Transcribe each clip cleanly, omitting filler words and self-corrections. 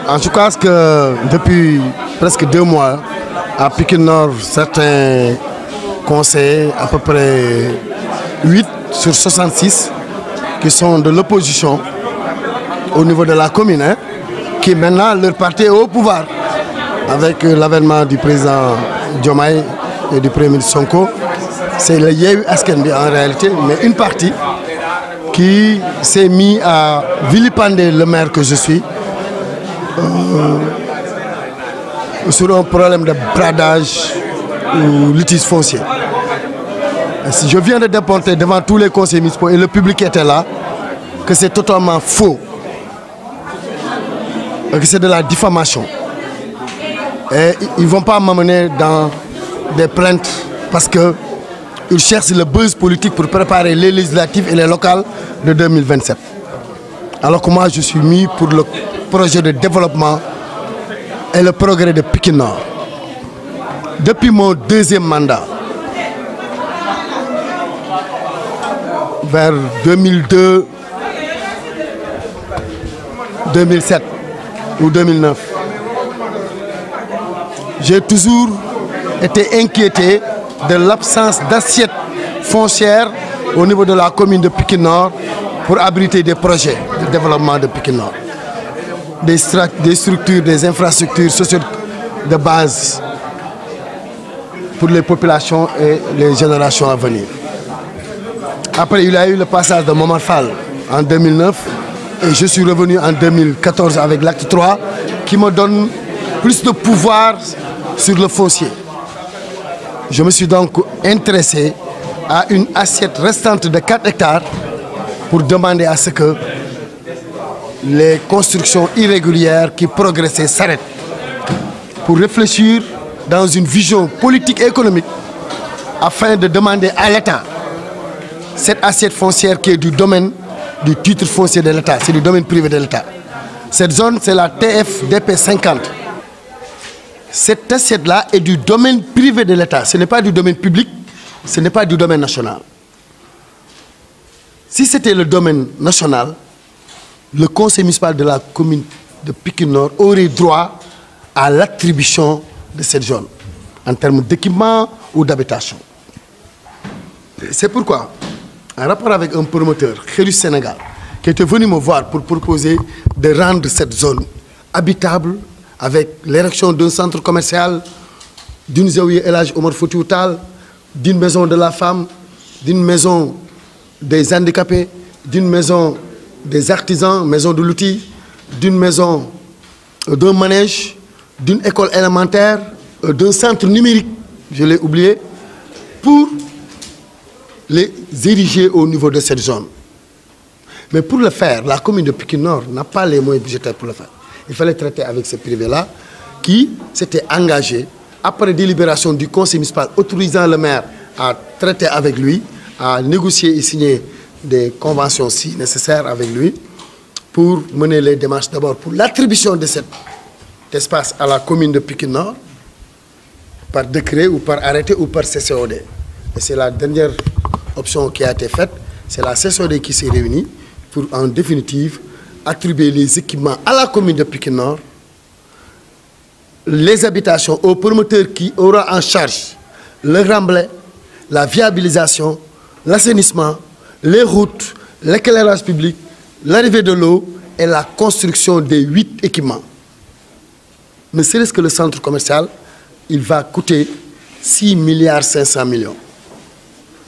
En tout cas, que depuis presque 2 mois, à Pikine Nord, certains conseillers, à peu près 8 sur 66, qui sont de l'opposition au niveau de la commune, hein, qui maintenant leur parti est au pouvoir. Avec l'avènement du président Diomaye et du premier ministre Sonko, c'est le Yewwi Askan Wi en réalité, mais une partie qui s'est mis à vilipender le maire que je suis sur un problème de bradage ou litige foncier. Et je viens de démontrer devant tous les conseillers municipaux et le public était là que c'est totalement faux, que c'est de la diffamation. Et ils ne vont pas m'amener dans des plaintes parce qu'ils cherchent le buzz politique pour préparer les législatives et les locales de 2027. Alors que moi, je suis mis pour le projet de développement et le progrès de Pikine Nord. Depuis mon 2e mandat, vers 2002, 2007 ou 2009, j'ai toujours été inquiété de l'absence d'assiette foncière au niveau de la commune de Pikine Nord pour abriter des projets de développement de Pikine Nord. Des structures, des infrastructures sociales de base pour les populations et les générations à venir. Après, il y a eu le passage de Momar Fall en 2009 et je suis revenu en 2014 avec l'acte 3 qui me donne plus de pouvoir sur le foncier. Je me suis donc intéressé à une assiette restante de 4 hectares pour demander à ce que les constructions irrégulières qui progressaient s'arrêtent. Pour réfléchir dans une vision politique et économique afin de demander à l'État cette assiette foncière qui est du domaine du titre foncier de l'État, c'est du domaine privé de l'État. Cette zone, c'est la TFDP 50. Cette assiette-là est du domaine privé de l'État. Ce n'est pas du domaine public, ce n'est pas du domaine national. Si c'était le domaine national, le conseil municipal de la commune de Pikine Nord aurait droit à l'attribution de cette zone, en termes d'équipement ou d'habitation. C'est pourquoi, en rapport avec un promoteur, Khérus Sénégal, qui était venu me voir pour proposer de rendre cette zone habitable avec l'érection d'un centre commercial, d'une Zawiya El Hadj Omar Foutiyou Tall, d'une maison de la femme, d'une maison des handicapés, d'une maison des artisans, maison de l'outil, d'une maison d'un manège, d'une école élémentaire, d'un centre numérique, je l'ai oublié, pour les ériger au niveau de cette zone. Mais pour le faire, la commune de Pikine Nord n'a pas les moyens budgétaires pour le faire. Il fallait traiter avec ce privé-là qui s'était engagé, après délibération du conseil municipal autorisant le maire à traiter avec lui, à négocier et signer des conventions si nécessaires avec lui, pour mener les démarches d'abord pour l'attribution de cet espace à la commune de Pikine Nord, par décret ou par arrêté ou par CCOD. Et c'est la dernière option qui a été faite, c'est la CCOD qui s'est réunie pour en définitive attribuer les équipements à la commune de Pikine Nord, les habitations au promoteur qui aura en charge le remblai, la viabilisation, l'assainissement, les routes, l'éclairage public, l'arrivée de l'eau et la construction des 8 équipements. Ne serait-ce que le centre commercial, il va coûter 6,5 milliards.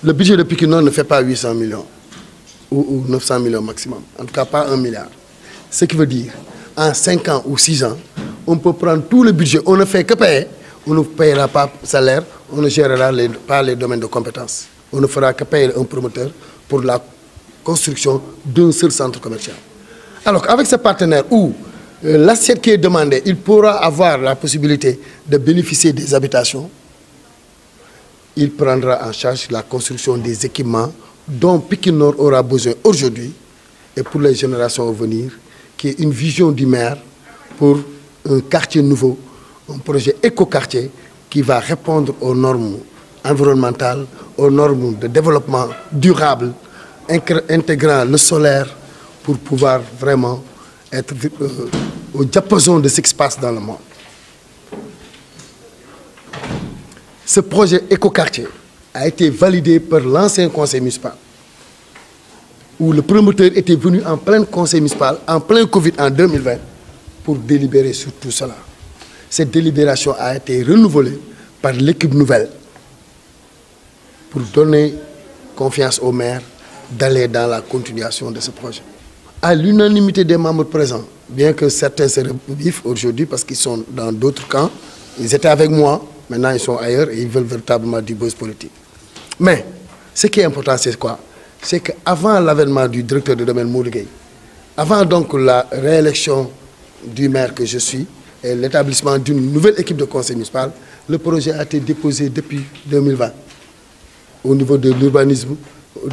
Le budget de Pikine Nord ne fait pas 800 millions ou 900 millions maximum, en tout cas pas 1 milliard. Ce qui veut dire, en 5 ans ou 6 ans, on peut prendre tout le budget, on ne fait que payer, on ne payera pas salaire, on ne gérera pas les domaines de compétences. On ne fera que payer un promoteur pour la construction d'un seul centre commercial. Alors qu'avec ce partenaire où l'assiette qui est demandée, il pourra avoir la possibilité de bénéficier des habitations, il prendra en charge la construction des équipements dont Pikine Nord aura besoin aujourd'hui et pour les générations à venir, qui est une vision du maire pour un quartier nouveau, un projet éco-quartier qui va répondre aux normes environnementales, aux normes de développement durable, intégrant le solaire pour pouvoir vraiment être au diapason de ce qui se passe dans le monde. Ce projet écoquartier a été validé par l'ancien conseil municipal, où le promoteur était venu en plein conseil municipal, en plein Covid en 2020, pour délibérer sur tout cela. Cette délibération a été renouvelée par l'équipe nouvelle pour donner confiance aux maires d'aller dans la continuation de ce projet. À l'unanimité des membres présents, bien que certains se revivent aujourd'hui parce qu'ils sont dans d'autres camps, ils étaient avec moi, maintenant ils sont ailleurs et ils veulent véritablement du buzz politique. Mais ce qui est important, c'est quoi? C'est qu'avant l'avènement du directeur de domaine Modou Gueye, avant donc la réélection du maire que je suis et l'établissement d'une nouvelle équipe de conseil municipal, le projet a été déposé depuis 2020 au niveau de l'urbanisme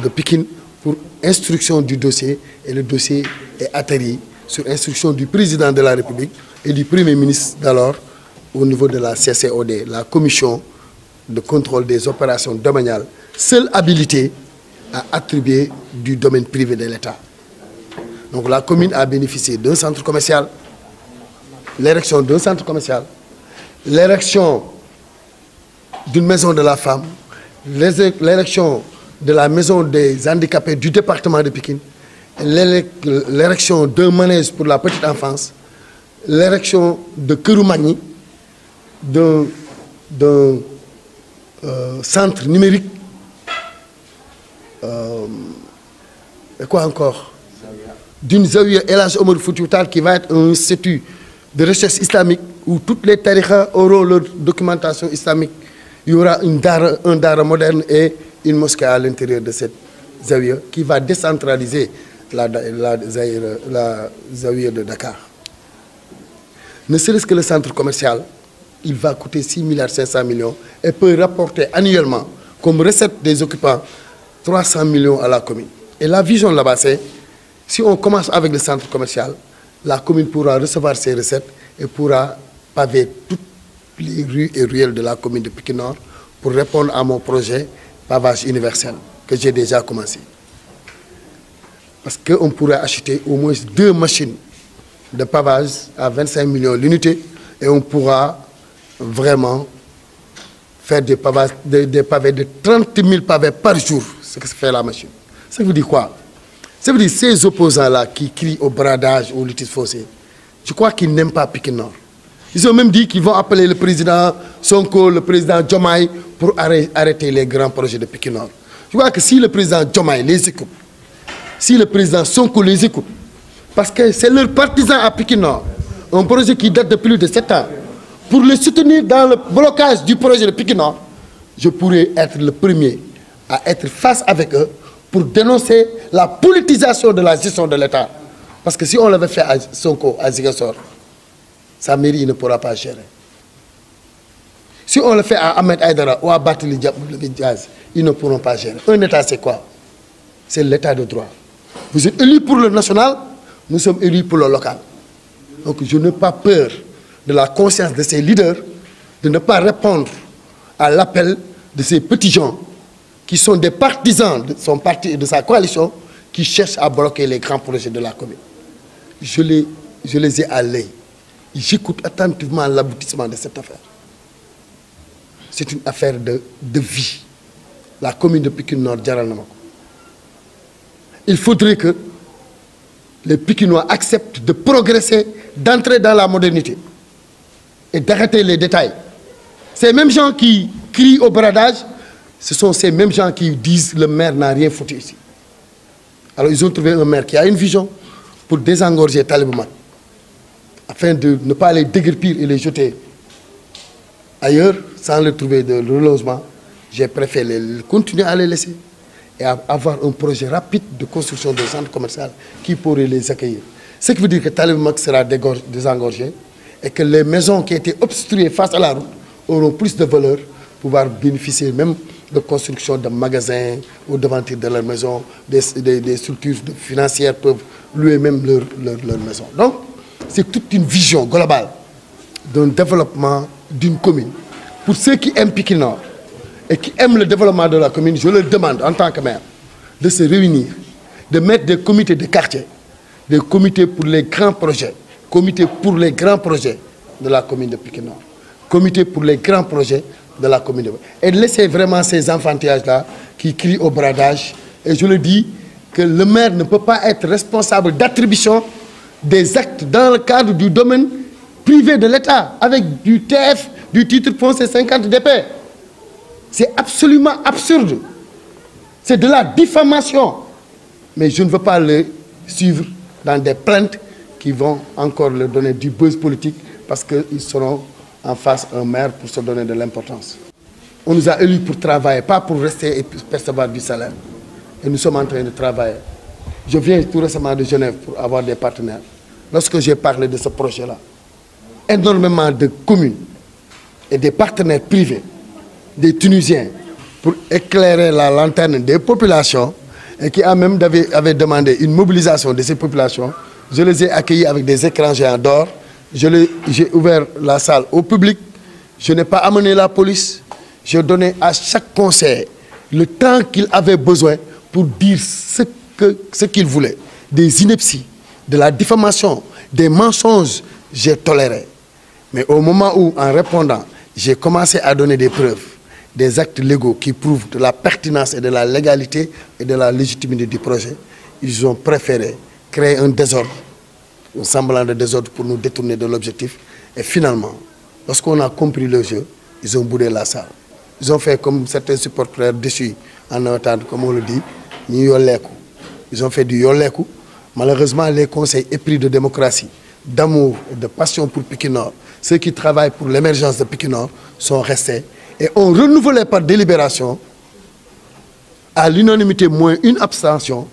de Pikine pour instruction du dossier, et le dossier est atterri sur instruction du président de la République et du Premier ministre d'alors au niveau de la CCOD, la commission de contrôle des opérations domaniales, seule habilitée à attribuer du domaine privé de l'État. Donc la commune a bénéficié d'un centre commercial, l'érection d'un centre commercial, l'érection d'une maison de la femme, l'érection de la maison des handicapés du département de Pikine, l'érection d'un manège pour la petite enfance, l'érection de Keroumagni, d'un centre numérique, et quoi encore? D'une Zawiya El Hadj Omar Foutiyou Tall qui va être un institut de recherche islamique où toutes les tariqas auront leur documentation islamique. Il y aura un dara moderne et une mosquée à l'intérieur de cette Zawiya qui va décentraliser la Zawiya de Dakar. Ne serait-ce que le centre commercial, il va coûter 6,5 milliards et peut rapporter annuellement, comme recette des occupants, 300 millions à la commune. Et la vision là-bas, c'est, si on commence avec le centre commercial, la commune pourra recevoir ses recettes et pourra paver toutes les rues et ruelles de la commune de Pikine Nord pour répondre à mon projet pavage universel que j'ai déjà commencé. Parce qu'on pourrait acheter au moins 2 machines de pavage à 25 millions l'unité et on pourra vraiment faire des pavés de 30 000 pavés par jour, ce que fait la machine. Ça veut dire quoi? Ça veut dire ces opposants-là qui crient au bradage, au litige foncier, je crois qu'ils n'aiment pas Pikine Nord. Ils ont même dit qu'ils vont appeler le président Sonko, le président Diomaye pour arrêter les grands projets de Pikine Nord. Je crois que si le président Diomaye les écoute, si le président Sonko les écoute, parce que c'est leur partisan à Pikine Nord, un projet qui date de plus de 7 ans, pour les soutenir dans le blocage du projet de Pikine Nord, je pourrais être le premier à être face avec eux pour dénoncer la politisation de la gestion de l'État. Parce que si on l'avait fait à Sonko, à Ziguinchor, sa mairie il ne pourra pas gérer. Si on le fait à Ahmed Aïdara ou à Barthélémy Diaz, ils ne pourront pas gérer. Un État, c'est quoi? C'est l'État de droit. Vous êtes élus pour le national, nous sommes élus pour le local. Donc je n'ai pas peur de la conscience de ces leaders de ne pas répondre à l'appel de ces petits gens qui sont des partisans de son parti et de sa coalition qui cherchent à bloquer les grands projets de la commune. Je les ai à l'œil. J'écoute attentivement l'aboutissement de cette affaire. C'est une affaire de vie. La commune de Pikine Nord, jaral na ma ko. Il faudrait que les Pikinois acceptent de progresser, d'entrer dans la modernité et d'arrêter les détails. Ces mêmes gens qui crient au bradage, ce sont ces mêmes gens qui disent le maire n'a rien foutu ici. Alors ils ont trouvé un maire qui a une vision pour désengorger Talibou Mat, afin de ne pas les déguerpir et les jeter ailleurs sans leur trouver de relogement. J'ai préféré continuer à les laisser et avoir un projet rapide de construction de centres commerciaux qui pourrait les accueillir. Ce qui veut dire que Talibou Mat sera désengorgé et que les maisons qui étaient obstruées face à la route auront plus de valeur, pouvoir bénéficier même de construction de magasins ou devantures de leur maison, des structures financières peuvent louer même leur maison. Donc, c'est toute une vision globale d'un développement d'une commune. Pour ceux qui aiment Pikine Nord et qui aiment le développement de la commune, je leur demande en tant que maire de se réunir, de mettre des comités de quartier, des comités pour les grands projets, comité pour les grands projets de la commune de Pikine Nord, comité pour les grands projets de la commune de Pikine Nord. Et laissez vraiment ces enfantillages-là qui crient au bradage. Et je le dis, que le maire ne peut pas être responsable d'attribution des actes dans le cadre du domaine privé de l'État, avec du TF, du titre foncier 50 DP. C'est absolument absurde. C'est de la diffamation. Mais je ne veux pas le suivre dans des plaintes qui vont encore leur donner du buzz politique parce qu'ils seront en face un maire pour se donner de l'importance. On nous a élus pour travailler, pas pour rester et percevoir du salaire. Et nous sommes en train de travailler. Je viens tout récemment de Genève pour avoir des partenaires. Lorsque j'ai parlé de ce projet-là, énormément de communes et des partenaires privés, des Tunisiens, pour éclairer la lanterne des populations et qui avait demandé une mobilisation de ces populations, je les ai accueillis avec des écrans géants d'or. J'ai ouvert la salle au public. Je n'ai pas amené la police. J'ai donné à chaque conseiller le temps qu'il avait besoin pour dire ce qu'il voulait. Des inepties, de la diffamation, des mensonges, j'ai toléré. Mais au moment où, en répondant, j'ai commencé à donner des preuves, des actes légaux qui prouvent de la pertinence et de la légalité et de la légitimité du projet, ils ont préféré créer un désordre, un semblant de désordre pour nous détourner de l'objectif. Et finalement, lorsqu'on a compris le jeu, ils ont boudé la salle. Ils ont fait comme certains supporters déçus en entendant, comme on le dit, ils ont fait du yoleku. Malheureusement, les conseils épris de démocratie, d'amour et de passion pour Pikine Nord, ceux qui travaillent pour l'émergence de Pikine Nord, sont restés et ont renouvelé par délibération, à l'unanimité moins une abstention,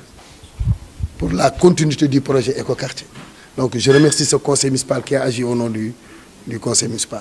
pour la continuité du projet Écoquartier. Donc je remercie ce conseil municipal qui a agi au nom du conseil municipal.